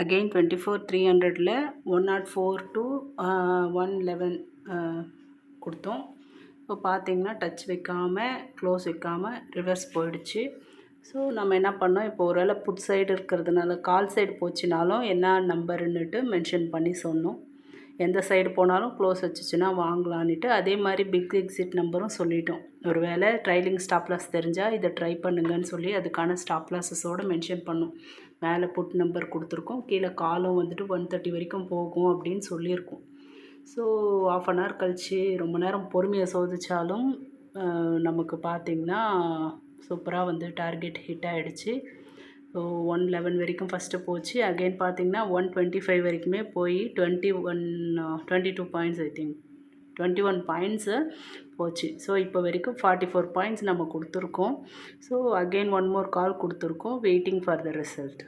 Again 24,300ல் 104 to 111 கொடுத்தோம். இப்போ பார்த்தீங்கன்னா டச் வைக்காமல் க்ளோஸ் வைக்காமல் ரிவர்ஸ் போயிடுச்சு. ஸோ நம்ம என்ன பண்ணோம், இப்போ ஒரு வேளை புட் சைடு இருக்கிறதுனால கால் சைடு போச்சுனாலும் என்ன நம்பருன்னுட்டு மென்ஷன் பண்ணி சொன்னோம். எந்த சைடு போனாலும் க்ளோஸ் வச்சுச்சுன்னா வாங்கலான்ட்டு. அதே மாதிரி பிக் எக்ஸிட் நம்பரும் சொல்லிட்டோம். ஒரு வேளை ட்ரைலிங் ஸ்டாப் லாஸ் தெரிஞ்சால் இதை ட்ரை பண்ணுங்கன்னு சொல்லி அதுக்கான ஸ்டாப் லாஸஸோடு மென்ஷன் பண்ணோம். மேலே புட் நம்பர் கொடுத்துருக்கோம், கீழே காலும் வந்துட்டு 130 வரைக்கும் போகும் அப்படின்னு சொல்லியிருக்கோம். ஸோ ஆஃப் அன் ஹவர் கழித்து ரொம்ப நேரம் பொறுமையை சோதித்தாலும் நமக்கு பார்த்திங்கன்னா சூப்பராக வந்து டார்கெட் ஹிட் ஆகிடுச்சு. ஸோ 111 வரைக்கும் ஃபஸ்ட்டு போச்சு. அகெயின் பார்த்திங்கன்னா 125 வரைக்குமே போய் 22 பாயிண்ட்ஸ் ஐ திங்க் 21 பாயிண்ட்ஸு போச்சு. ஸோ இப்போ வரைக்கும் 44 பாயிண்ட்ஸ் நம்ம கொடுத்துருக்கோம். ஸோ அகெயின் ஒன் மோர் கால் கொடுத்துருக்கோம், வெயிட்டிங் ஃபார் த ரிசல்ட்.